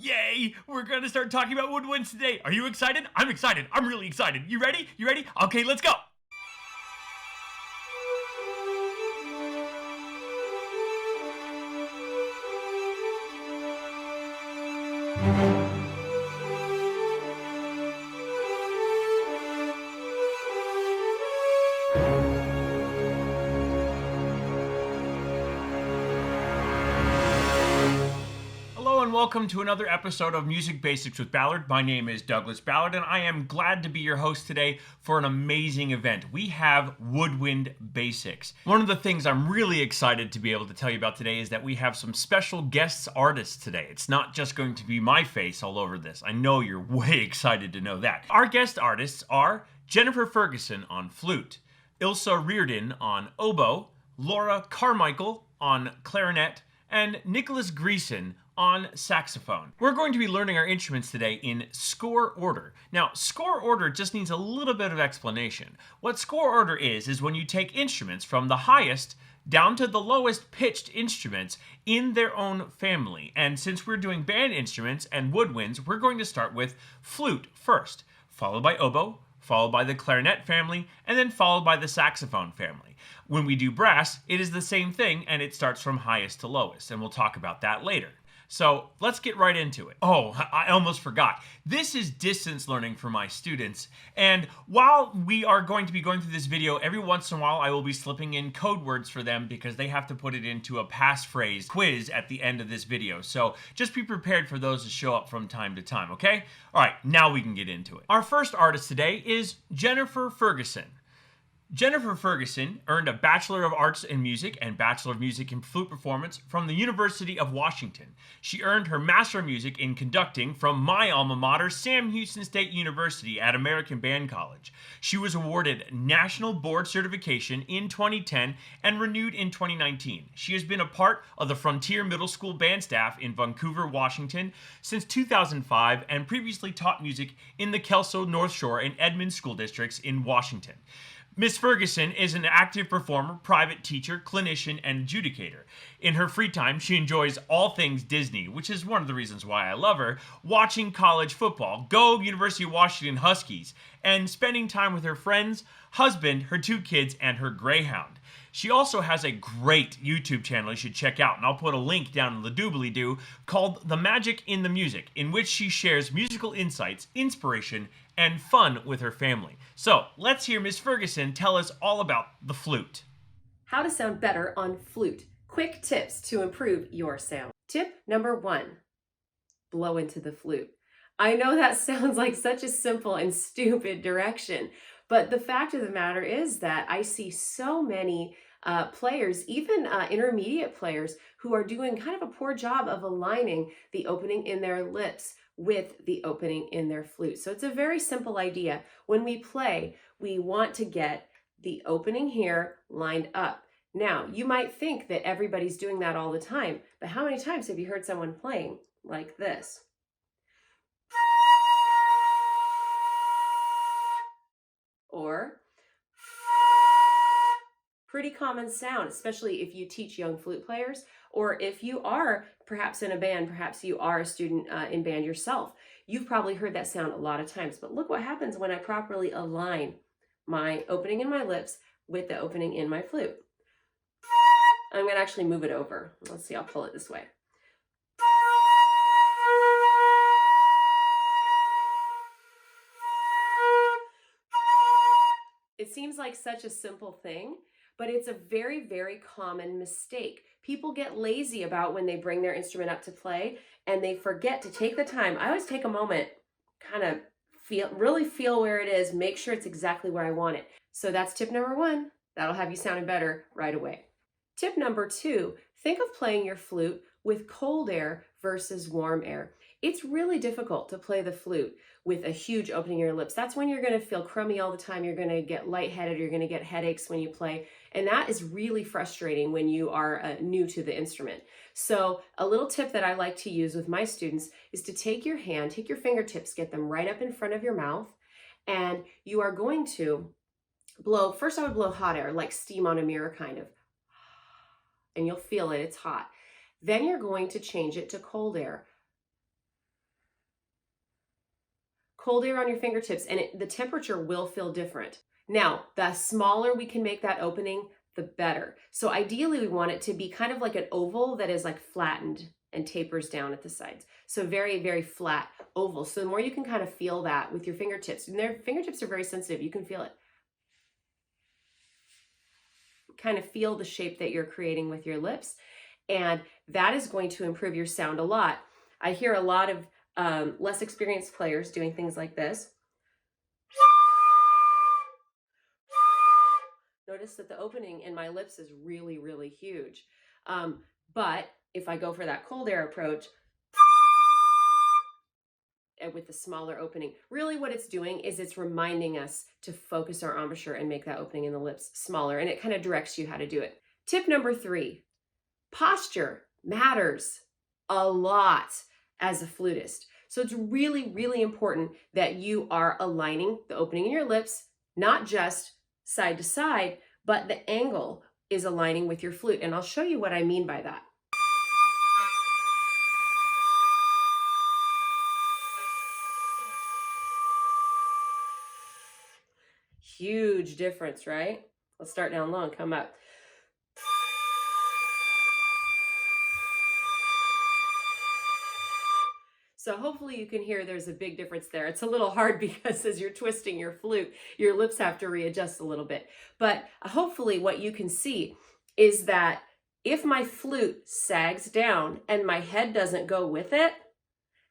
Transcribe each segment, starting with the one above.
Yay! We're gonna start talking about woodwinds today. Are you excited? I'm excited. I'm really excited. You ready? You ready? Okay, let's go. Welcome to another episode of Music Basics with Ballard. My name is Douglas Ballard, and I am glad to be your host today for an amazing event. We have Woodwind Basics. One of the things I'm really excited to be able to tell you about today is that we have some special guest artists today. It's not just going to be my face all over this. I know you're way excited to know that. Our guest artists are Jennifer Ferguson on flute, Ilse Reardon on oboe, Laura Carmichael on clarinet, and Nicholas Greeson on saxophone. We're going to be learning our instruments today in score order. Now, score order just needs a little bit of explanation. What score order is when you take instruments from the highest down to the lowest pitched instruments in their own family. And since we're doing band instruments and woodwinds, we're going to start with flute first, followed by oboe, followed by the clarinet family, and then followed by the saxophone family. When we do brass, it is the same thing, and it starts from highest to lowest, and we'll talk about that later. So let's get right into it. Oh, I almost forgot. This is distance learning for my students. And while we are going to be going through this video, every once in a while I will be slipping in code words for them because they have to put it into a passphrase quiz at the end of this video. So just be prepared for those to show up from time to time, okay? All right, now we can get into it. Our first artist today is Jennifer Ferguson. Jennifer Ferguson earned a Bachelor of Arts in Music and Bachelor of Music in Flute Performance from the University of Washington. She earned her Master of Music in Conducting from my alma mater, Sam Houston State University at American Band College. She was awarded National Board Certification in 2010 and renewed in 2019. She has been a part of the Frontier Middle School band staff in Vancouver, Washington since 2005 and previously taught music in the Kelso, North Shore, and Edmond school districts in Washington. Miss Ferguson is an active performer, private teacher, clinician, and adjudicator. In her free time, she enjoys all things Disney, which is one of the reasons why I love her, watching college football, go University of Washington Huskies, and spending time with her friends, husband, her 2 kids, and her greyhound. She also has a great YouTube channel you should check out, and I'll put a link down in the doobly-doo, called The Magic in the Music, in which she shares musical insights, inspiration, and fun with her family. So let's hear Miss Ferguson tell us all about the flute. How to sound better on flute. Quick tips to improve your sound. Tip number 1, blow into the flute. I know that sounds like such a simple and stupid direction, but the fact of the matter is that I see so many players, even intermediate players, who are doing kind of a poor job of aligning the opening in their lips with the opening in their flute. So it's a very simple idea. When we play, we want to get the opening here lined up. Now, you might think that everybody's doing that all the time, but how many times have you heard someone playing like this? Or pretty common sound, especially if you teach young flute players, or if you are perhaps in a band, perhaps you are a student in band yourself. You've probably heard that sound a lot of times, but look what happens when I properly align my opening in my lips with the opening in my flute. I'm gonna actually move it over. Let's see, I'll pull it this way. It seems like such a simple thing, but it's a very, very common mistake. People get lazy about when they bring their instrument up to play and they forget to take the time. I always take a moment, kind of really feel where it is, make sure it's exactly where I want it. So that's tip number 1. That'll have you sounding better right away. Tip number 2, think of playing your flute with cold air versus warm air. It's really difficult to play the flute with a huge opening in your lips. That's when you're going to feel crummy all the time. You're going to get lightheaded. You're going to get headaches when you play. And that is really frustrating when you are new to the instrument. So a little tip that I like to use with my students is to take your hand, take your fingertips, get them right up in front of your mouth, and you are going to blow. First, I would blow hot air, like steam on a mirror kind of. And you'll feel it, it's hot. Then you're going to change it to cold air. cold air on your fingertips, and the temperature will feel different. Now, the smaller we can make that opening, the better. So ideally we want it to be kind of like an oval that is like flattened and tapers down at the sides. So very, very flat oval. So the more you can kind of feel that with your fingertips, and their fingertips are very sensitive, you can feel it. Kind of feel the shape that you're creating with your lips, and that is going to improve your sound a lot. I hear a lot of less experienced players doing things like this. Notice that the opening in my lips is really, really huge. But if I go for that cold air approach, and with the smaller opening, really what it's doing is it's reminding us to focus our embouchure and make that opening in the lips smaller, and it kind of directs you how to do it. Tip number 3, posture matters a lot as a flutist. So it's really, really important that you are aligning the opening in your lips, not just side to side, but the angle is aligning with your flute. And I'll show you what I mean by that. Huge difference, right? Let's start down low and come up. So hopefully you can hear there's a big difference there. It's a little hard because as you're twisting your flute, your lips have to readjust a little bit. But hopefully what you can see is that if my flute sags down and my head doesn't go with it,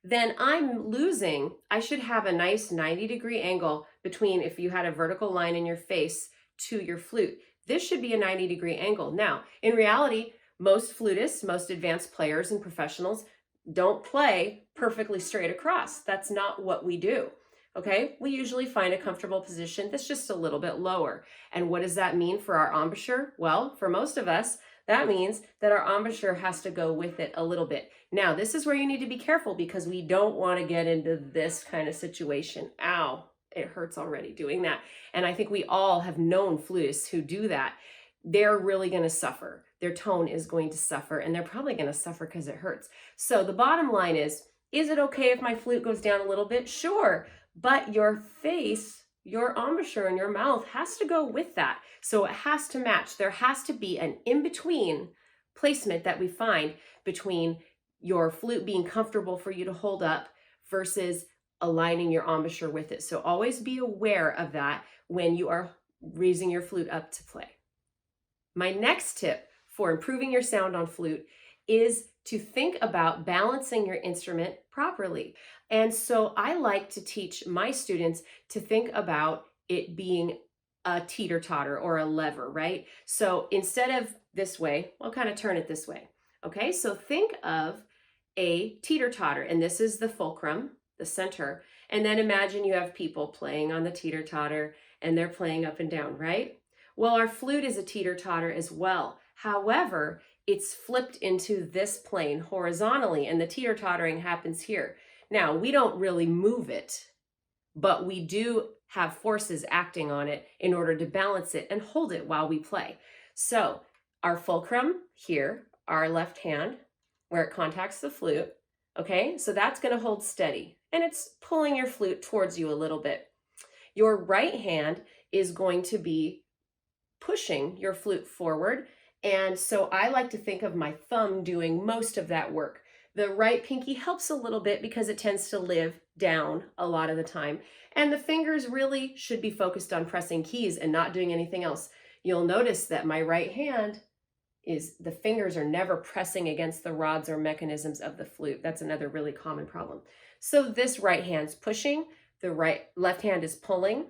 then I'm losing. I should have a nice 90-degree angle between, if you had a vertical line in your face to your flute. This should be a 90-degree angle. Now, in reality, most flutists, most advanced players and professionals don't play perfectly straight across. That's not what we do. Okay, we usually find a comfortable position that's just a little bit lower. And what does that mean for our embouchure? Well, for most of us, that means that our embouchure has to go with it a little bit. Now, this is where you need to be careful because we don't want to get into this kind of situation. Ow, it hurts already doing that. And I think we all have known flutists who do that. They're really going to suffer. Their tone is going to suffer, and they're probably going to suffer because it hurts. So the bottom line is it okay if my flute goes down a little bit? Sure, but your face, your embouchure and your mouth has to go with that. So it has to match. There has to be an in-between placement that we find between your flute being comfortable for you to hold up versus aligning your embouchure with it. So always be aware of that when you are raising your flute up to play. My next tip for improving your sound on flute is to think about balancing your instrument properly. And so I like to teach my students to think about it being a teeter-totter or a lever, right? So instead of this way, I'll kind of turn it this way. Okay, so think of a teeter-totter, and this is the fulcrum, the center, and then imagine you have people playing on the teeter-totter and they're playing up and down, right? Well, our flute is a teeter-totter as well. However, it's flipped into this plane horizontally, and the teeter-tottering happens here. Now, we don't really move it, but we do have forces acting on it in order to balance it and hold it while we play. So our fulcrum here, our left hand, where it contacts the flute, okay? So that's going to hold steady, and it's pulling your flute towards you a little bit. Your right hand is going to be pushing your flute forward, and so I like to think of my thumb doing most of that work. The right pinky helps a little bit because it tends to live down a lot of the time. And the fingers really should be focused on pressing keys and not doing anything else. You'll notice that my right hand the fingers are never pressing against the rods or mechanisms of the flute. That's another really common problem. So this right hand's pushing, the left hand is pulling,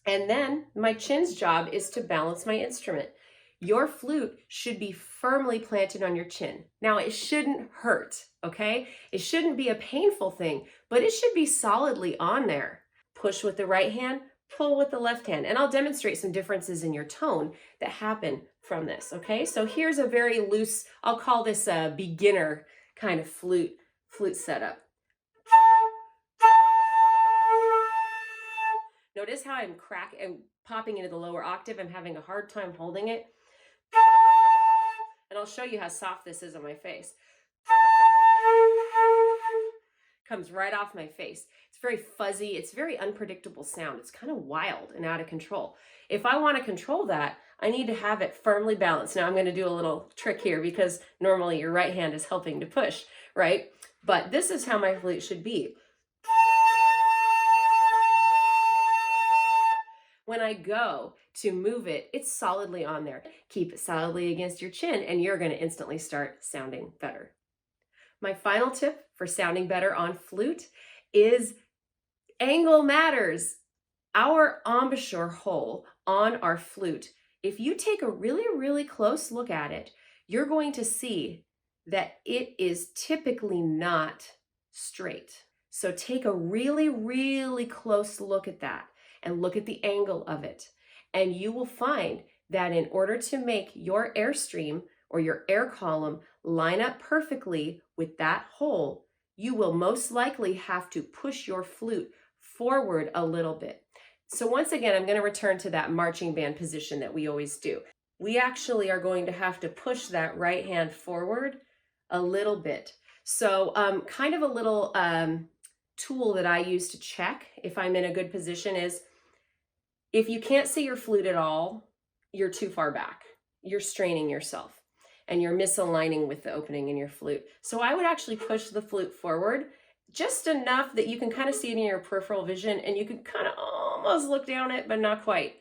and then my chin's job is to balance my instrument. Your flute should be firmly planted on your chin. Now, it shouldn't hurt, okay? It shouldn't be a painful thing, but it should be solidly on there. Push with the right hand, pull with the left hand, and I'll demonstrate some differences in your tone that happen from this, okay? So here's a very loose, I'll call this a beginner kind of flute setup. Notice how I'm popping into the lower octave. I'm having a hard time holding it. And I'll show you how soft this is on my face. comes right off my face. It's very fuzzy. It's very unpredictable sound. It's kind of wild and out of control. If I want to control that, I need to have it firmly balanced. Now I'm going to do a little trick here because normally your right hand is helping to push, right? But this is how my flute should be. When I go to move it, it's solidly on there. Keep it solidly against your chin and you're going to instantly start sounding better. My final tip for sounding better on flute is angle matters. Our embouchure hole on our flute, if you take a really, really close look at it, you're going to see that it is typically not straight. So take a really, really close look at that and look at the angle of it. And you will find that in order to make your airstream or your air column line up perfectly with that hole, you will most likely have to push your flute forward a little bit. So once again, I'm going to return to that marching band position that we always do. We actually are going to have to push that right hand forward a little bit. So kind of a little tool that I use to check if I'm in a good position is if you can't see your flute at all, you're too far back. You're straining yourself and you're misaligning with the opening in your flute. So I would actually push the flute forward just enough that you can kind of see it in your peripheral vision and you can kind of almost look down it, but not quite.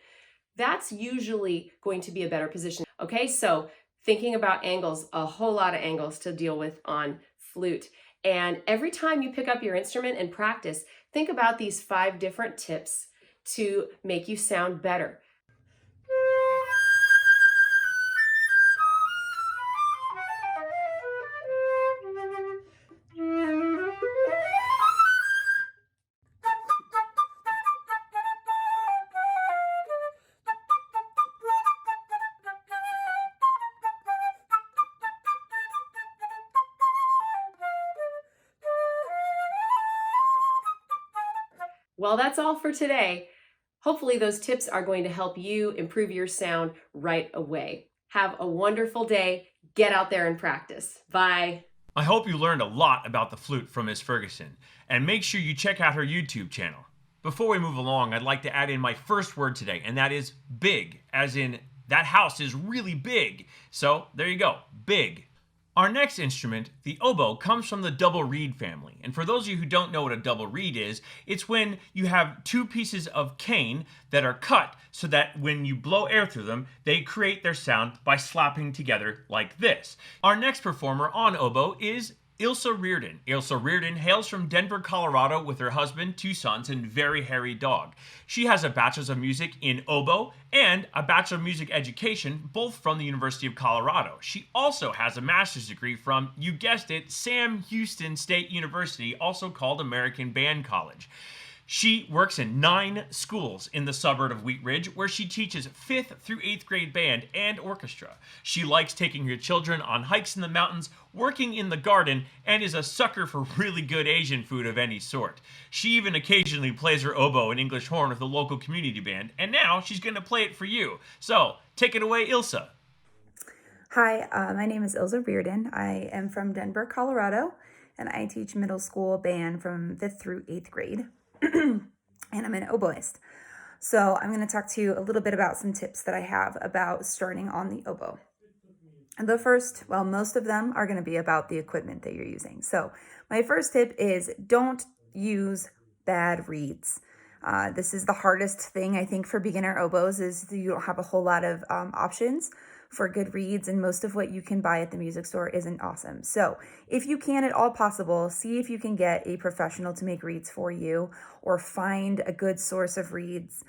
That's usually going to be a better position. Okay, so thinking about angles, a whole lot of angles to deal with on flute. And every time you pick up your instrument and practice, think about these 5 different tips to make you sound better. Well, that's all for today. Hopefully those tips are going to help you improve your sound right away. Have a wonderful day. Get out there and practice. Bye. I hope you learned a lot about the flute from Miss Ferguson, and make sure you check out her YouTube channel. Before we move along, I'd like to add in my first word today, and that is big, as in that house is really big. So there you go, big. Our next instrument, the oboe, comes from the double reed family. And for those of you who don't know what a double reed is, it's when you have 2 pieces of cane that are cut so that when you blow air through them, they create their sound by slapping together like this. Our next performer on oboe is Ilse Reardon. Ilse Reardon hails from Denver, Colorado with her husband, 2 sons, and very hairy dog. She has a Bachelor's of Music in oboe and a Bachelor of Music Education, both from the University of Colorado. She also has a master's degree from, you guessed it, Sam Houston State University, also called American Band College. She works in 9 schools in the suburb of Wheat Ridge, where she teaches 5th through 8th grade band and orchestra. She likes taking her children on hikes in the mountains, working in the garden, and is a sucker for really good Asian food of any sort. She even occasionally plays her oboe and English horn with a local community band, and now she's going to play it for you. So, take it away, Ilse. Hi, my name is Ilse Reardon. I am from Denver, Colorado, and I teach middle school band from 5th through 8th grade. And I'm an oboist. So I'm going to talk to you a little bit about some tips that I have about starting on the oboe. And most of them are going to be about the equipment that you're using. So my first tip is don't use bad reeds. This is the hardest thing, I think, for beginner oboes is you don't have a whole lot of options for good reeds, and most of what you can buy at the music store isn't awesome. So if you can at all possible, see if you can get a professional to make reeds for you or find a good source of reeds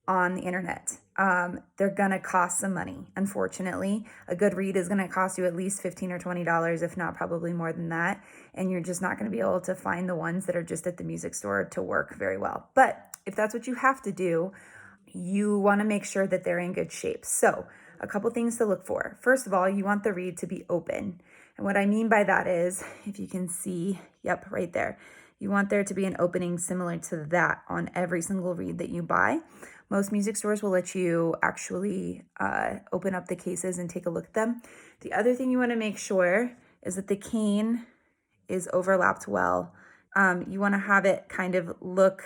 on the internet. They're gonna cost some money. Unfortunately, a good reed is gonna cost you at least $15 or $20, if not probably more than that. And you're just not gonna be able to find the ones that are just at the music store to work very well. But if that's what you have to do, you wanna make sure that they're in good shape. So a couple things to look for. First of all, you want the reed to be open. And what I mean by that is, if you can see, yep, right there, you want there to be an opening similar to that on every single reed that you buy. Most music stores will let you actually open up the cases and take a look at them. The other thing you want to make sure is that the cane is overlapped well You want to have it kind of look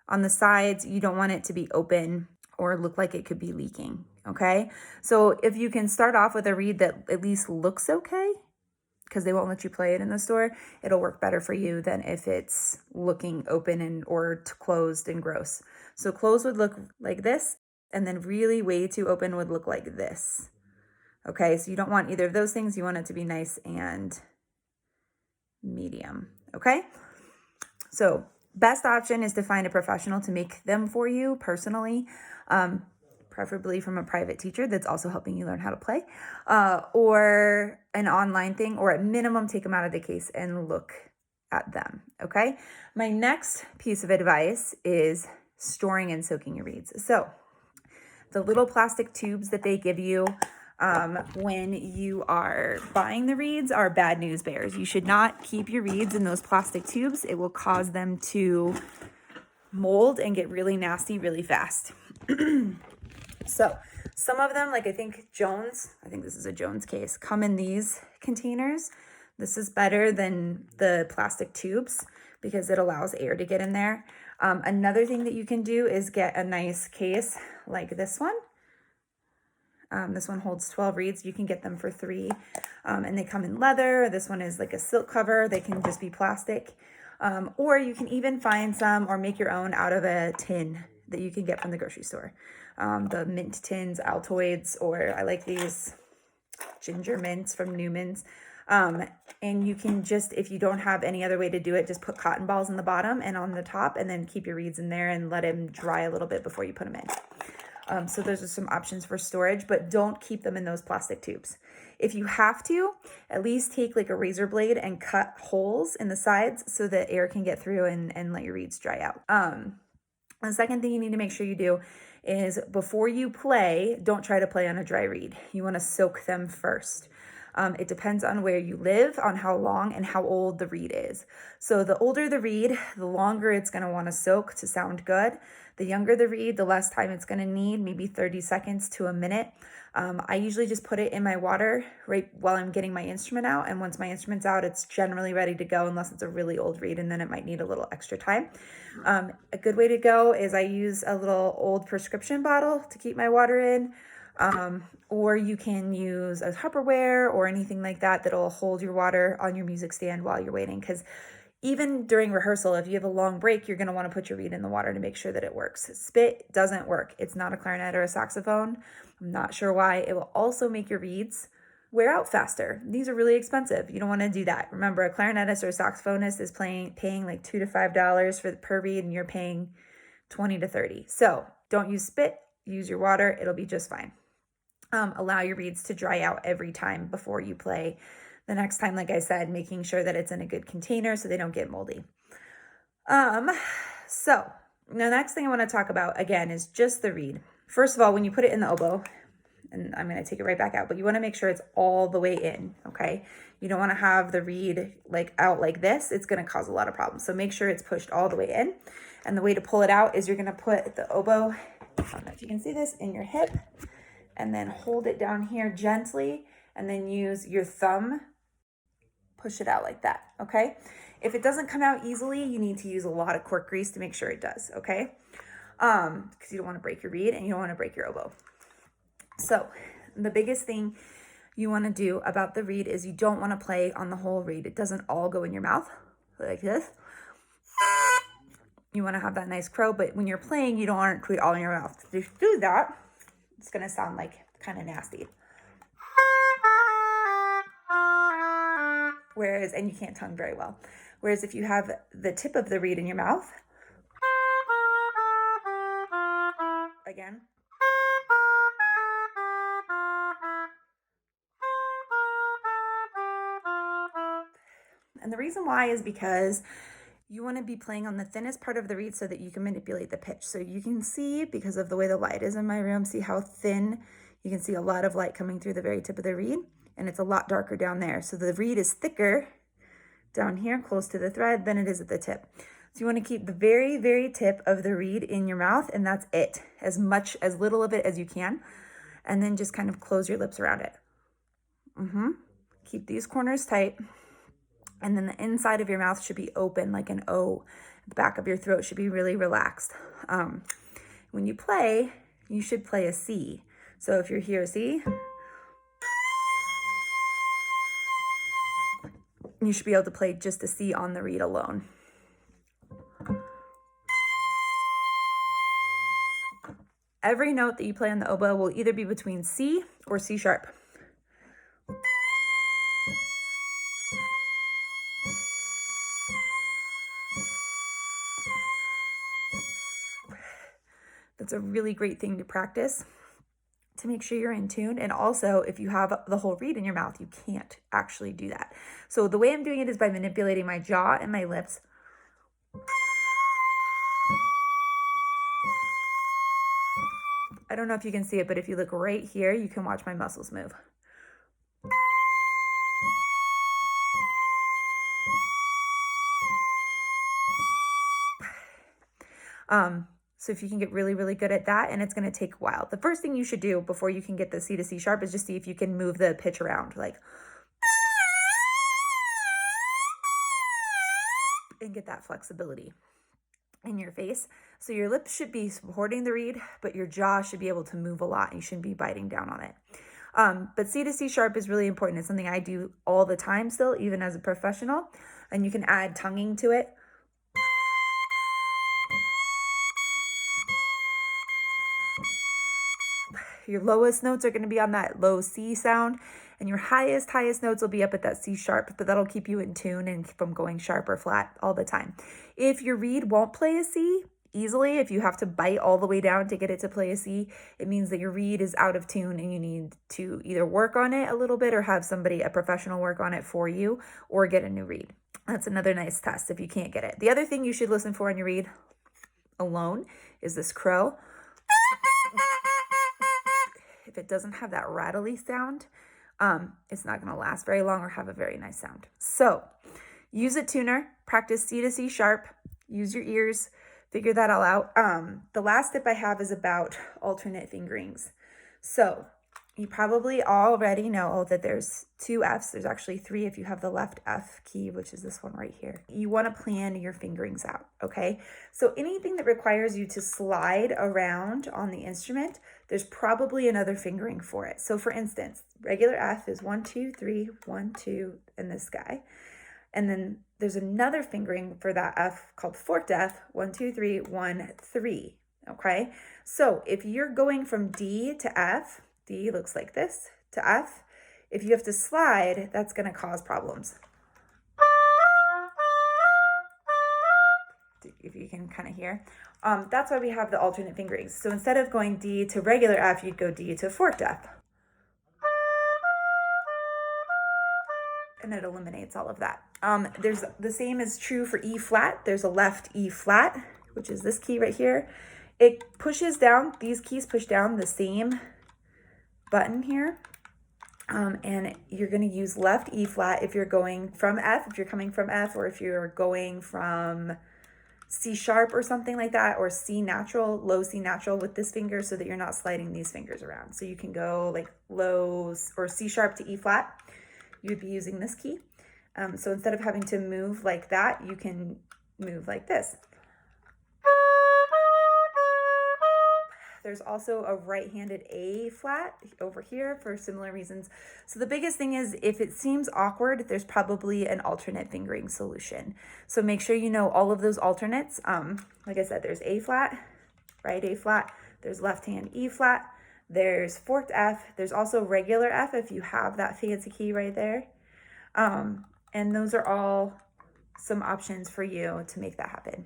on the sides. You don't want it to be open or look like it could be leaking, okay? So if you can start off with a reed that at least looks okay, because they won't let you play it in the store, it'll work better for you than if it's looking open and or closed and gross. So closed would look like this, and then really way too open would look like this. Okay, so you don't want either of those things. You want it to be nice and medium, okay? So best option is to find a professional to make them for you personally, preferably from a private teacher that's also helping you learn how to play, or an online thing, or at minimum, take them out of the case and look at them, okay? My next piece of advice is storing and soaking your reeds. So the little plastic tubes that they give you when you are buying the reeds are bad news bears. You should not keep your reeds in those plastic tubes. It will cause them to mold and get really nasty really fast. So some of them, like I think this is a Jones case, come in these containers. This is better than the plastic tubes because it allows air to get in there. Another thing that you can do is get a nice case like this one. This one holds 12 reeds. You can get them for $3, and they come in leather. This one is like a silk cover. They can just be plastic. Or you can even find some or make your own out of a tin that you can get from the grocery store. The mint tins, Altoids, or I like these ginger mints from Newman's. And you can just, if you don't have any other way to do it, just put cotton balls in the bottom and on the top, and then keep your reeds in there and let them dry a little bit before you put them in. So those are some options for storage, but don't keep them in those plastic tubes. If you have to, at least take like a razor blade and cut holes in the sides so that air can get through and let your reeds dry out. The second thing you need to make sure you do is before you play, don't try to play on a dry reed. You want to soak them first. It depends on where you live, on how long and how old the reed is. So the older the reed, the longer it's going to want to soak to sound good. The younger the reed, the less time it's going to need, maybe 30 seconds to a minute. I usually just put it in my water right while I'm getting my instrument out. And once my instrument's out, it's generally ready to go unless it's a really old reed, and then it might need a little extra time. A good way to go is I use a little old prescription bottle to keep my water in. Or you can use a Tupperware or anything like that that'll hold your water on your music stand while you're waiting. Because even during rehearsal, if you have a long break, you're going to want to put your reed in the water to make sure that it works. Spit doesn't work. It's not a clarinet or a saxophone. I'm not sure why. It will also make your reeds wear out faster. These are really expensive. You don't want to do that. Remember, a clarinetist or a saxophonist is paying like $2 to $5 per reed, and you're paying $20 to $30. So don't use spit. Use your water. It'll be just fine. Allow your reeds to dry out every time before you play. The next time, like I said, making sure that it's in a good container so they don't get moldy. So the next thing I want to talk about again is just the reed. First of all, when you put it in the oboe, and I'm going to take it right back out, but you want to make sure it's all the way in, okay? You don't want to have the reed like out like this. It's going to cause a lot of problems. So make sure it's pushed all the way in. And the way to pull it out is you're going to put the oboe, I don't know if you can see this, in your hip, and then hold it down here gently, and then use your thumb, push it out like that, okay? If it doesn't come out easily, you need to use a lot of cork grease to make sure it does, okay? Because you don't want to break your reed and you don't want to break your oboe. So the biggest thing you want to do about the reed is you don't want to play on the whole reed. It doesn't all go in your mouth like this. You want to have that nice crow, but when you're playing, you don't want it to be all in your mouth. If you do that, it's going to sound like kind of nasty. Whereas, and you can't tongue very well. Whereas if you have the tip of the reed in your mouth, again, and the reason why is because you want to be playing on the thinnest part of the reed so that you can manipulate the pitch. So you can see, because of the way the light is in my room, see how thin, you can see a lot of light coming through the very tip of the reed, and it's a lot darker down there. So the reed is thicker down here close to the thread than it is at the tip. So you want to keep the very, very tip of the reed in your mouth, and that's it. As little of it as you can, and then just kind of close your lips around it. Keep these corners tight. And then the inside of your mouth should be open like an O. The back of your throat should be really relaxed. When you play, you should play a C. So if you're here, C, you should be able to play just a C on the reed alone. Every note that you play on the oboe will either be between C or C sharp. That's a really great thing to practice to make sure you're in tune. And also, if you have the whole reed in your mouth, you can't actually do that. So the way I'm doing it is by manipulating my jaw and my lips. I don't know if you can see it, but if you look right here, you can watch my muscles move. So if you can get really, really good at that, and it's going to take a while. The first thing you should do before you can get the C to C sharp is just see if you can move the pitch around, like, and get that flexibility in your face. So your lips should be supporting the reed, but your jaw should be able to move a lot. You shouldn't be biting down on it. But C to C sharp is really important. It's something I do all the time still, even as a professional. And you can add tonguing to it. Your lowest notes are going to be on that low C sound, and your highest notes will be up at that C sharp, but that'll keep you in tune and keep them going sharp or flat all the time. If your reed won't play a C easily, if you have to bite all the way down to get it to play a C, it means that your reed is out of tune and you need to either work on it a little bit or have somebody, a professional, work on it for you, or get a new reed. That's another nice test if you can't get it. The other thing you should listen for on your reed alone is this crow. If it doesn't have that rattly sound, it's not going to last very long or have a very nice sound. So use a tuner, practice C to C sharp, use your ears, figure that all out. The last tip I have is about alternate fingerings. So you probably already know that there's 2 Fs. There's actually 3 if you have the left F key, which is this one right here. You want to plan your fingerings out, okay? So anything that requires you to slide around on the instrument, there's probably another fingering for it. So for instance, regular F is 1, 2, 3, 1, 2, and this guy. And then there's another fingering for that F called forked F, 1, 2, 3, 1, 3, okay? So if you're going from D to F, D looks like this, to F, if you have to slide, that's going to cause problems. If you can kind of hear. That's why we have the alternate fingerings. So instead of going D to regular F, you'd go D to forked F. And it eliminates all of that. There's the same is true for E flat. There's a left E flat, which is this key right here. It pushes down, these keys push down the same button here. And you're going to use left E flat if you're going from F, if you're coming from F, or if you're going from C sharp or something like that, or C natural, low C natural with this finger, so that you're not sliding these fingers around. So you can go like low or C sharp to E flat. You would be using this key. So instead of having to move like that, you can move like this. There's also a right-handed A flat over here for similar reasons. So the biggest thing is, if it seems awkward, there's probably an alternate fingering solution. So make sure you know all of those alternates. Like I said, there's A flat, right A flat, there's left hand E flat, there's forked F, there's also regular F if you have that fancy key right there. And those are all some options for you to make that happen.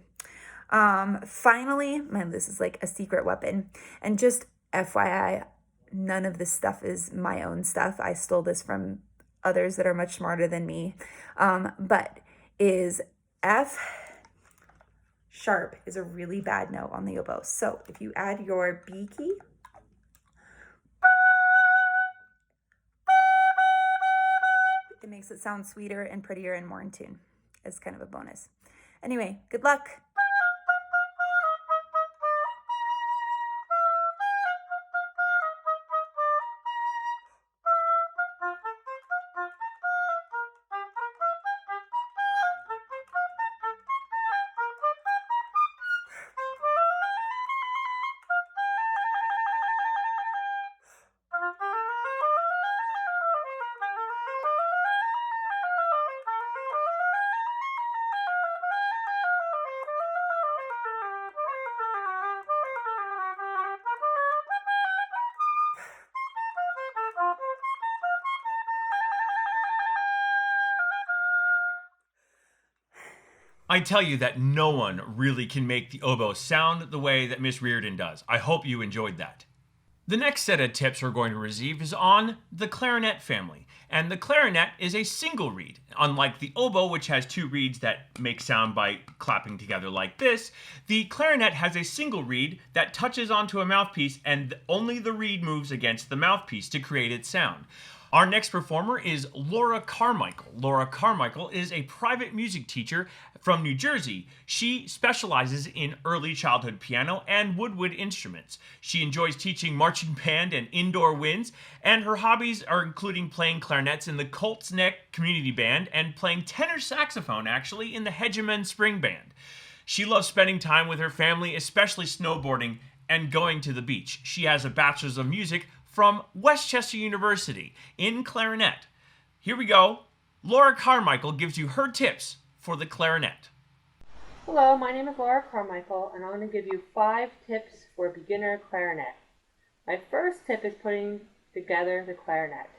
Finally, this is like a secret weapon, and just FYI, none of this stuff is my own stuff. I stole this from others that are much smarter than me. But is F sharp is a really bad note on the oboe. So if you add your B key, it makes it sound sweeter and prettier and more in tune. It's kind of a bonus. Anyway, good luck. I tell you that no one really can make the oboe sound the way that Miss Reardon does. I hope you enjoyed that. The next set of tips we're going to receive is on the clarinet family. And the clarinet is a single reed. Unlike the oboe, which has two reeds that make sound by clapping together like this, the clarinet has a single reed that touches onto a mouthpiece and only the reed moves against the mouthpiece to create its sound. Our next performer is Laura Carmichael. Laura Carmichael is a private music teacher from New Jersey. She specializes in early childhood piano and woodwind instruments. She enjoys teaching marching band and indoor winds, and her hobbies are including playing clarinets in the Colts Neck Community Band and playing tenor saxophone, actually, in the Hegemon Spring Band. She loves spending time with her family, especially snowboarding and going to the beach. She has a bachelor's of music from Westchester University in clarinet. Here we go. Laura Carmichael gives you her tips for the clarinet. Hello, my name is Laura Carmichael, and I'm going to give you 5 tips for a beginner clarinet. My first tip is putting together the clarinet.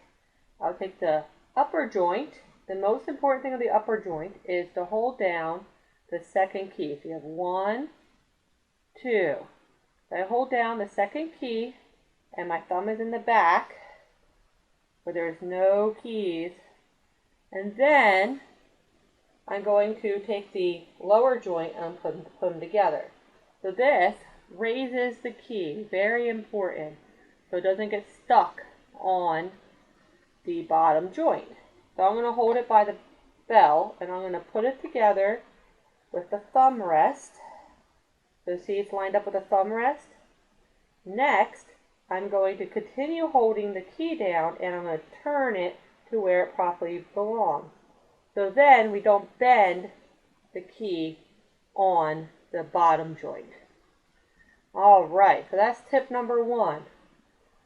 I'll take the upper joint. The most important thing of the upper joint is to hold down the second key. So you have 1, 2. So I hold down the second key, and my thumb is in the back where there's no keys. And then I'm going to take the lower joint and put them together. So this raises the key, very important, so it doesn't get stuck on the bottom joint. So I'm going to hold it by the bell, and I'm going to put it together with the thumb rest. So see, it's lined up with the thumb rest. Next, I'm going to continue holding the key down, and I'm going to turn it to where it properly belongs. So then we don't bend the key on the bottom joint. Alright, so that's tip number 1.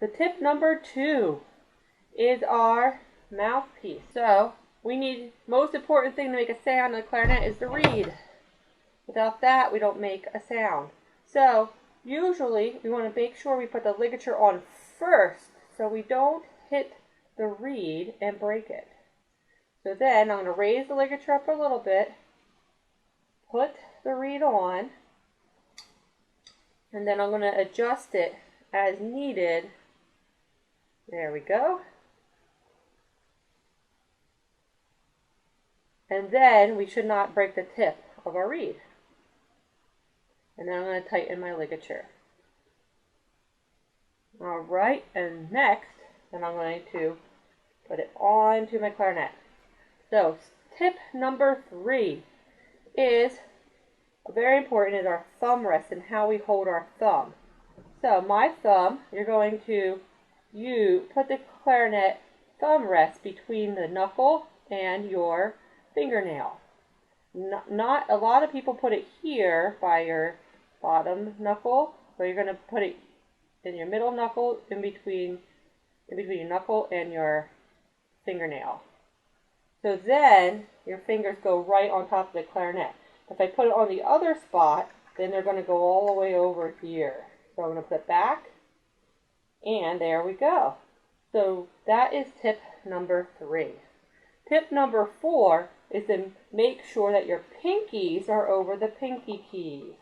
The tip number 2 is our mouthpiece. So we need, most important thing to make a sound in the clarinet is the reed. Without that, we don't make a sound. So usually we want to make sure we put the ligature on first so we don't hit the reed and break it. So then I'm going to raise the ligature up a little bit, put the reed on, and then I'm going to adjust it as needed. There we go. And then we should not break the tip of our reed. And then I'm going to tighten my ligature. Alright, and next, then I'm going to put it onto my clarinet. So, tip number 3 is, very important, is our thumb rest and how we hold our thumb. So, my thumb, you're going to put the clarinet thumb rest between the knuckle and your fingernail. Not a lot of people put it here by your bottom knuckle, but you're going to put it in your middle knuckle, in between your knuckle and your fingernail. So then your fingers go right on top of the clarinet. If I put it on the other spot, then they're going to go all the way over here. So I'm going to put it back, and there we go. So that is tip number 3. Tip number 4 is to make sure that your pinkies are over the pinky keys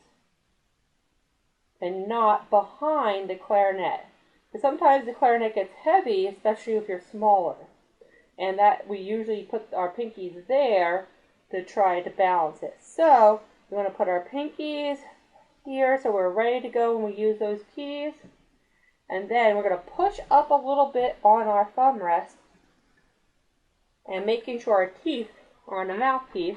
and not behind the clarinet. Because sometimes the clarinet gets heavy, especially if you're smaller. And that we usually put our pinkies there to try to balance it. So we want to put our pinkies here so we're ready to go when we use those keys. And then we're going to push up a little bit on our thumb rest and making sure our teeth are on the mouthpiece.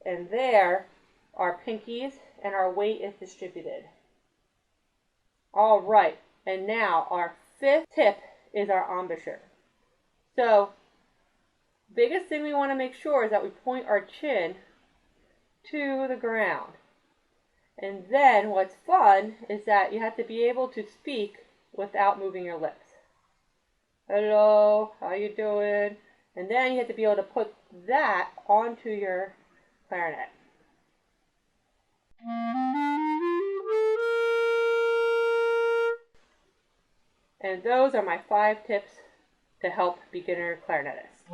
And there, our pinkies and our weight is distributed. Alright, and now our 5th tip is our embouchure. So, biggest thing we want to make sure is that we point our chin to the ground. And then what's fun is that you have to be able to speak without moving your lips. Hello, how you doing? And then you have to be able to put that onto your clarinet. And those are my 5 tips to help beginner clarinetists.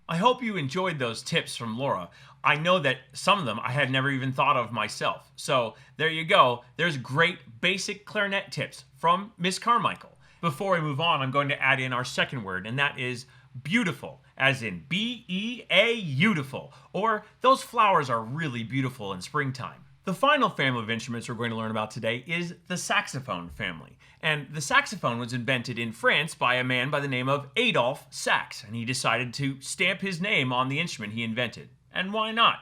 I hope you enjoyed those tips from Laura. I know that some of them I had never even thought of myself. So there you go. There's great basic clarinet tips from Miss Carmichael. Before we move on, I'm going to add in our second word, and that is beautiful, as in B-E-A-beautiful, or those flowers are really beautiful in springtime. The final family of instruments we're going to learn about today is the saxophone family. And the saxophone was invented in France by a man by the name of Adolphe Sax, and he decided to stamp his name on the instrument he invented. And why not?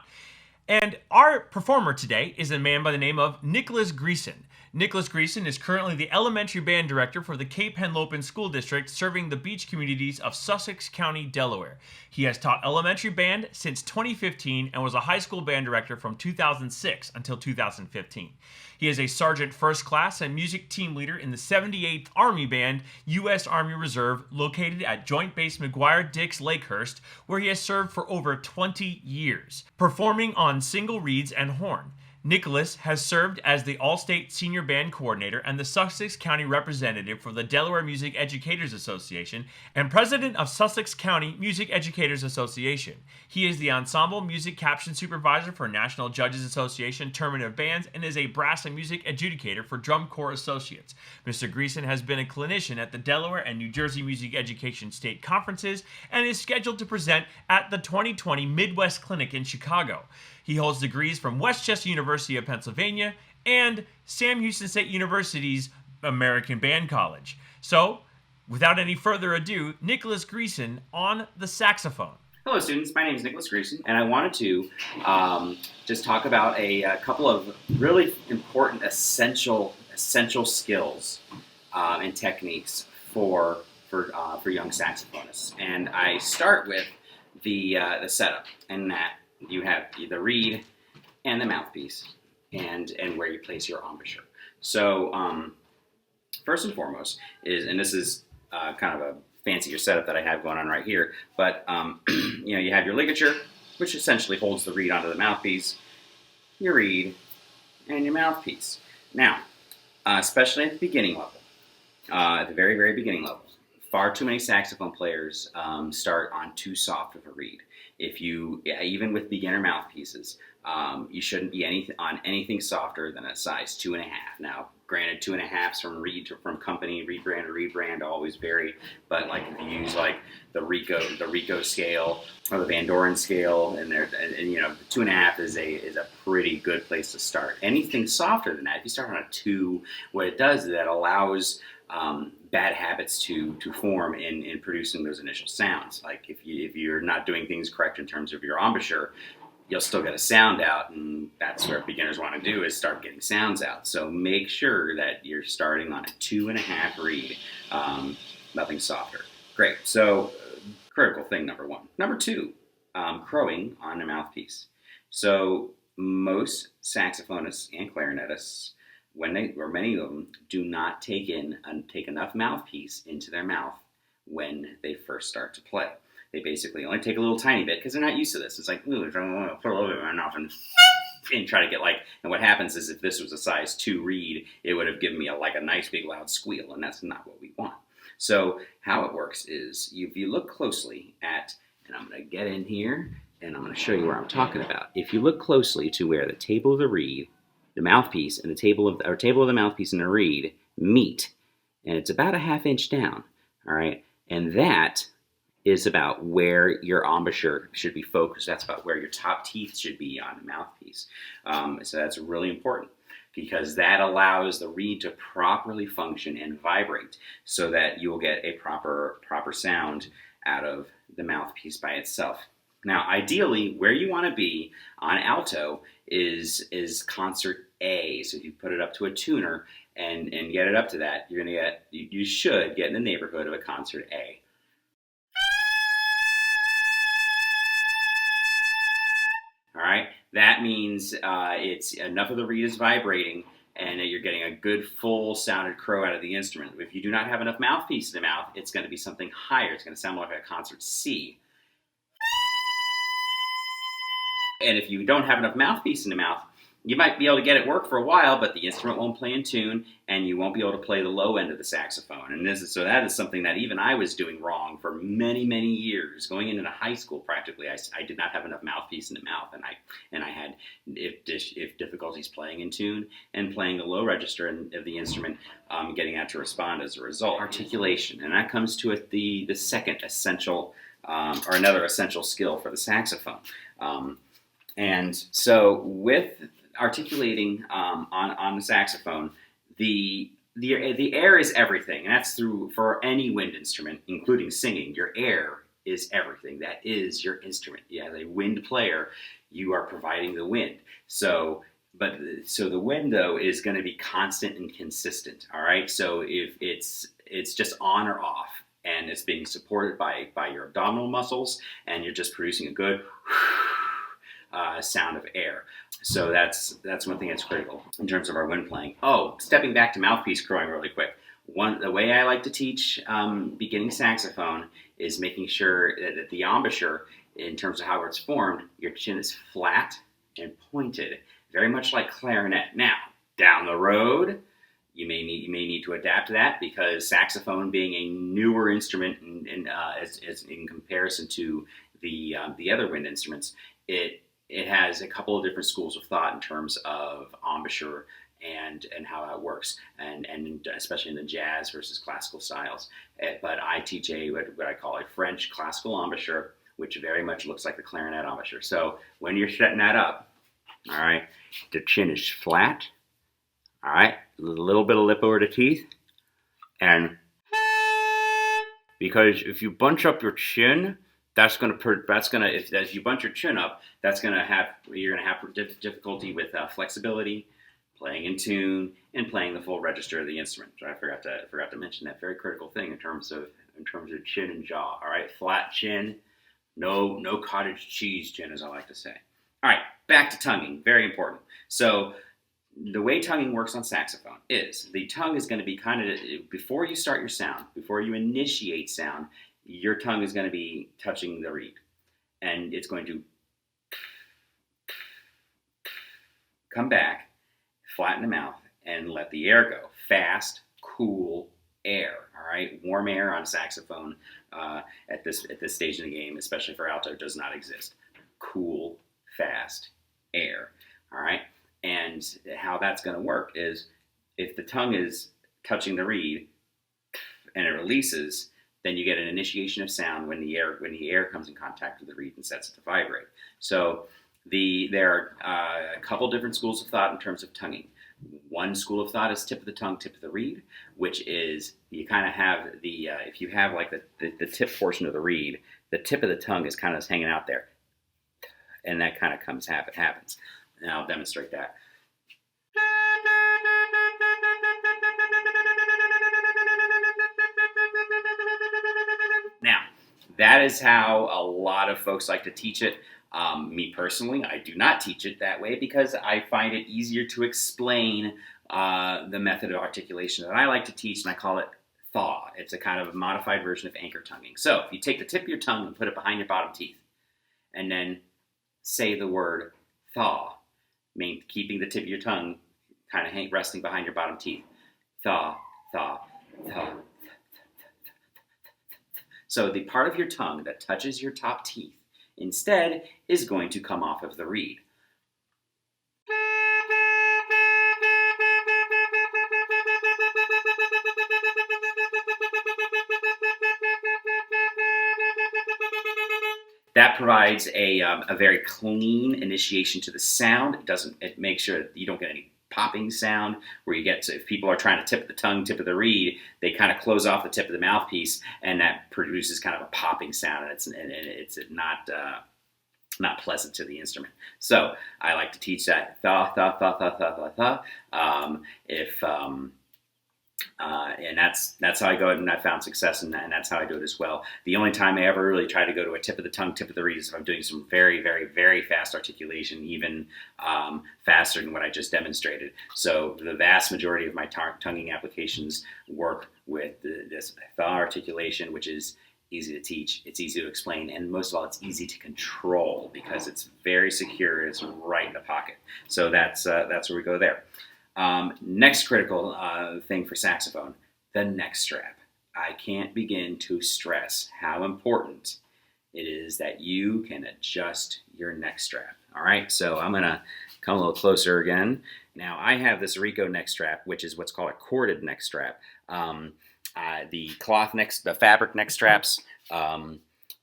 And our performer today is a man by the name of Nicholas Greeson. Nicholas Greeson is currently the elementary band director for the Cape Henlopen School District, serving the beach communities of Sussex County, Delaware. He has taught elementary band since 2015 and was a high school band director from 2006 until 2015. He is a sergeant first class and music team leader in the 78th Army Band, U.S. Army Reserve, located at Joint Base McGuire-Dix Lakehurst, where he has served for over 20 years, performing on single reeds and horn. Nicholas has served as the All-State Senior Band Coordinator and the Sussex County Representative for the Delaware Music Educators Association and President of Sussex County Music Educators Association. He is the Ensemble Music Caption Supervisor for National Judges Association Tournament of Bands and is a Brass and Music Adjudicator for Drum Corps Associates. Mr. Greeson has been a clinician at the Delaware and New Jersey Music Education State Conferences and is scheduled to present at the 2020 Midwest Clinic in Chicago. He holds degrees from Westchester University of Pennsylvania and Sam Houston State University's American Band College. So, without any further ado, Nicholas Greeson on the saxophone. Hello students, my name is Nicholas Greeson, and I wanted to just talk about a couple of really important essential skills and techniques for young saxophonists. And I start with the setup, and that you have the reed and the mouthpiece, and where you place your embouchure. So first and foremost is, and this is kind of a fancier setup that I have going on right here, but you have your ligature, which essentially holds the reed onto the mouthpiece, your reed, and your mouthpiece. Now, especially at the beginning level, at the very, very beginning level, far too many saxophone players start on too soft of a reed. Even with beginner mouthpieces, you shouldn't be on anything softer than a size 2.5. Now, granted, 2.5s from company, reed brand to reed brand always vary, but like if you use like the Rico scale or the Van Doren scale, and 2.5 is a pretty good place to start. Anything softer than that, if you start on a 2, what it does is that allows bad habits to form in producing those initial sounds. Like if you're not doing things correct in terms of your embouchure, you'll still get a sound out, and that's where beginners want to do, is start getting sounds out. So make sure that you're starting on a 2.5 reed, nothing softer. Great. So critical thing number 1. Number 2, crowing on a mouthpiece. So most saxophonists and clarinetists, many of them, do not take enough mouthpiece into their mouth when they first start to play. They basically only take a little tiny bit because they're not used to this. It's like, ooh, put a little bit in my mouth and try to get and what happens is if this was a size 2 reed, it would have given me a nice big loud squeal, and that's not what we want. So how it works is if you look closely at, and I'm going to get in here and I'm going to show you where I'm talking about. If you look closely to where the table of the reed, the mouthpiece, and the table of the mouthpiece and the reed meet, and it's about a ½ inch down, all right? And that is about where your embouchure should be focused. That's about where your top teeth should be on the mouthpiece. So that's really important, because that allows the reed to properly function and vibrate so that you will get a proper sound out of the mouthpiece by itself. Now, ideally, where you want to be on alto is concert A. So if you put it up to a tuner and get it up to that, you should get in the neighborhood of a concert A. All right, that means it's enough of the reed is vibrating and that you're getting a good full sounded crow out of the instrument. If you do not have enough mouthpiece in the mouth, it's going to be something higher. It's going to sound more like a concert C. And if you don't have enough mouthpiece in the mouth, you might be able to get it work for a while, but the instrument won't play in tune, and you won't be able to play the low end of the saxophone. And that is something that even I was doing wrong for many, many years. Going into high school, practically, I did not have enough mouthpiece in the mouth, and I had if difficulties playing in tune and playing the low register of the instrument, getting that to respond as a result. Articulation, and that comes to it the second essential or another essential skill for the saxophone. And so with articulating on the saxophone, the air is everything, and that's true for any wind instrument, including singing. Your air is everything. That is your instrument. As a wind player, you are providing the wind. So the wind, though, is going to be constant and consistent. All right. So if it's just on or off, and it's being supported by your abdominal muscles, and you're just producing a good sound of air. So that's one thing that's critical in terms of our wind playing. Oh, stepping back to mouthpiece crowing really quick. The way I like to teach beginning saxophone is making sure that the embouchure, in terms of how it's formed, your chin is flat and pointed, very much like clarinet. Now, down the road, you may need to adapt to that, because saxophone, being a newer instrument in comparison to the other wind instruments, it has a couple of different schools of thought in terms of embouchure and how that works, and especially in the jazz versus classical styles. But I teach what I call a French classical embouchure, which very much looks like the clarinet embouchure. So when you're setting that up, all right, the chin is flat, all right, a little bit of lip over the teeth, and because if you bunch up your chin, as you bunch your chin up, you're gonna have difficulty with flexibility, playing in tune, and playing the full register of the instrument. So I forgot to mention that very critical thing in terms of chin and jaw. All right, flat chin, no cottage cheese chin, as I like to say. All right, back to tonguing, very important. So the way tonguing works on saxophone is the tongue is going to be kind of, before you start your sound, before you initiate sound, your tongue is going to be touching the reed, and it's going to come back, flatten the mouth, and let the air go. Fast, cool air. All right, warm air on saxophone at this stage in the game, especially for alto, does not exist. Cool, fast air. All right, and how that's going to work is if the tongue is touching the reed and it releases, then you get an initiation of sound when the air comes in contact with the reed and sets it to vibrate. So there are a couple different schools of thought in terms of tonguing. One school of thought is tip of the tongue, tip of the reed, which is you kind of have if you have like the tip portion of the reed, the tip of the tongue is kind of hanging out there, and that kind of happens. And I'll demonstrate that. Now, that is how a lot of folks like to teach it. Me personally, I do not teach it that way because I find it easier to explain the method of articulation that I like to teach, and I call it thaw. It's a kind of a modified version of anchor tonguing. So if you take the tip of your tongue and put it behind your bottom teeth, and then say the word thaw, keeping the tip of your tongue kind of resting behind your bottom teeth. Thaw, thaw, thaw. So the part of your tongue that touches your top teeth instead is going to come off of the reed. That provides a very clean initiation to the sound. It makes sure that you don't get any popping sound where you get to, if people are trying to tip the tongue, tip of the reed, they kind of close off the tip of the mouthpiece, and that produces kind of a popping sound, and it's not pleasant to the instrument. So I like to teach that tha tha tha tha tha tha tha. And that's how I go, and I found success in that, and that's how I do it as well. The only time I ever really try to go to a tip of the tongue, tip of the reed is if I'm doing some very, very, very fast articulation, even faster than what I just demonstrated. So the vast majority of my tonguing applications work with this articulation, which is easy to teach, it's easy to explain, and most of all, it's easy to control because it's very secure. It's right in the pocket. So that's where we go there. Next critical thing for saxophone, the neckstrap. I can't begin to stress how important it is that you can adjust your neckstrap. All right, so I'm gonna come a little closer again. Now I have this Rico neckstrap, which is what's called a corded neckstrap. The fabric neckstraps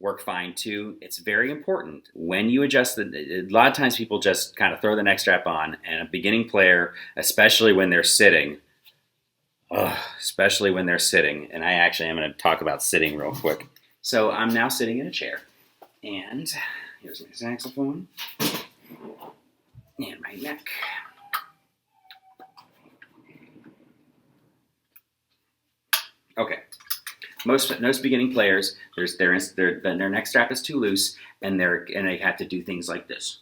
work fine too. It's very important when you adjust a lot of times people just kind of throw the neckstrap on, and a beginning player, especially when they're sitting, and I actually am going to talk about sitting real quick. So I'm now sitting in a chair, and here's my saxophone and my neck. Okay. Most beginning players, their neck strap is too loose, and they have to do things like this.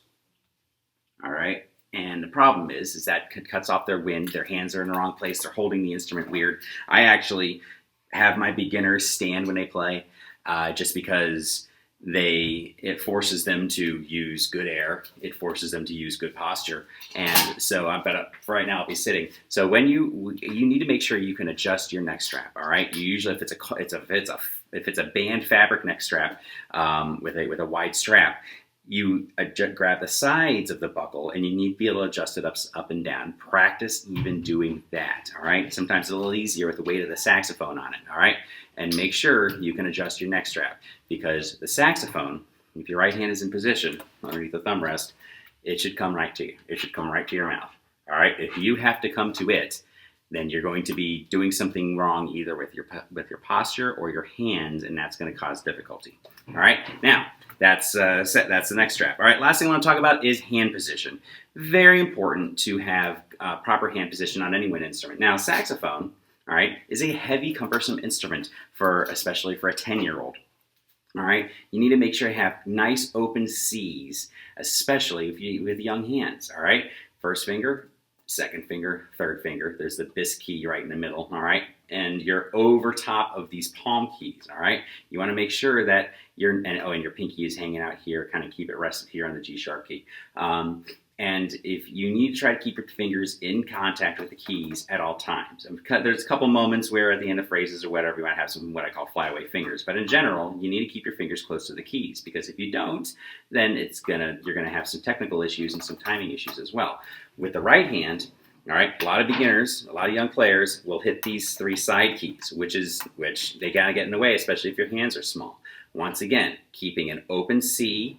All right, and the problem is that cuts off their wind. Their hands are in the wrong place. They're holding the instrument weird. I actually have my beginners stand when they play, just because it forces them to use good air. It forces them to use good posture. And so for right now I'll be sitting. So when you need to make sure you can adjust your neck strap. All right. You usually, if it's a band fabric neck strap with a wide strap, you grab the sides of the buckle, and you need to be able to adjust it up and down. Practice even doing that. All right. Sometimes it's a little easier with the weight of the saxophone on it. All right. And make sure you can adjust your neck strap, because the saxophone, if your right hand is in position underneath the thumb rest, it should come right to you. It should come right to your mouth. All right. If you have to come to it, then you're going to be doing something wrong either with your posture or your hands, and that's going to cause difficulty. All right. Now that's the neck strap. All right. Last thing I want to talk about is hand position. Very important to have proper hand position on any wind instrument. Now, saxophone, all right, is a heavy, cumbersome instrument especially for a 10-year-old. All right, you need to make sure you have nice open C's, especially with young hands. All right, first finger, second finger, third finger. There's the bis key right in the middle. All right, and you're over top of these palm keys. All right, you want to make sure that and your pinky is hanging out here. Kind of keep it rested here on the G sharp key. And if you need to try to keep your fingers in contact with the keys at all times. There's a couple moments where at the end of phrases or whatever, you might have some what I call flyaway fingers. But in general, you need to keep your fingers close to the keys, because if you don't, then you're gonna have some technical issues and some timing issues as well. With the right hand, all right, a lot of beginners, a lot of young players will hit these three side keys, which they gotta get in the way, especially if your hands are small. Once again, keeping an open C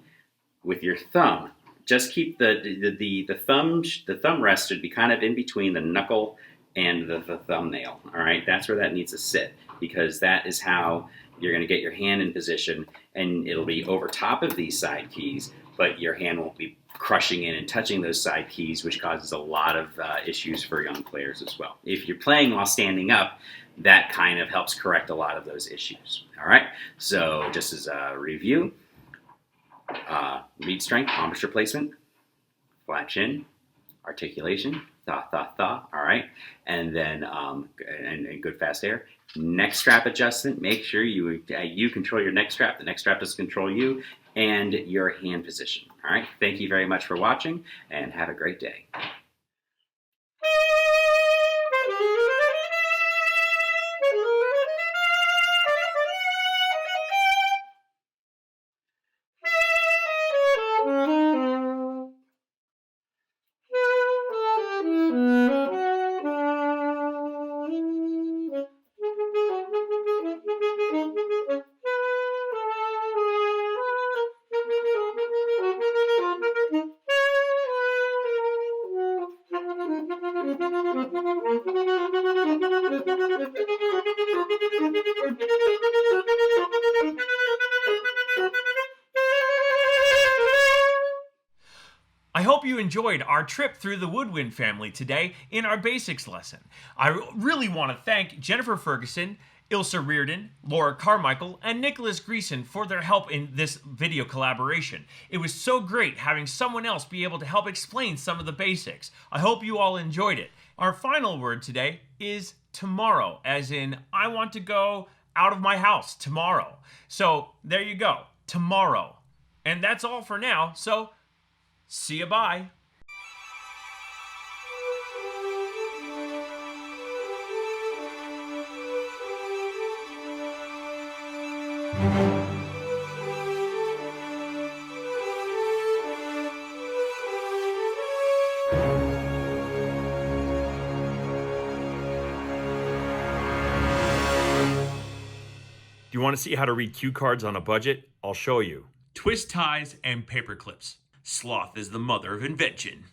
with your thumb. Just keep the thumb rest should be kind of in between the knuckle and the thumbnail. All right, that's where that needs to sit, because that is how you're going to get your hand in position, and it'll be over top of these side keys, but your hand won't be crushing in and touching those side keys, which causes a lot of issues for young players as well. If you're playing while standing up, that kind of helps correct a lot of those issues. All right, so just as a review. Reed strength, embouchure placement, flat chin, articulation, tha, tha, tha, all right, and then and good fast air. Neck strap adjustment, make sure you control your neck strap, the neck strap doesn't control you, and your hand position. All right, thank you very much for watching, and have a great day. enjoyed our trip through the Woodwind family today in our basics lesson. I really want to thank Jennifer Ferguson, Ilse Reardon, Laura Carmichael, and Nicholas Greeson for their help in this video collaboration. It was so great having someone else be able to help explain some of the basics. I hope you all enjoyed it. Our final word today is tomorrow, as in I want to go out of my house tomorrow. So there you go, tomorrow. And that's all for now, so see ya, bye. Do you want to see how to read cue cards on a budget? I'll show you. Twist ties and paper clips. Sloth is the mother of invention.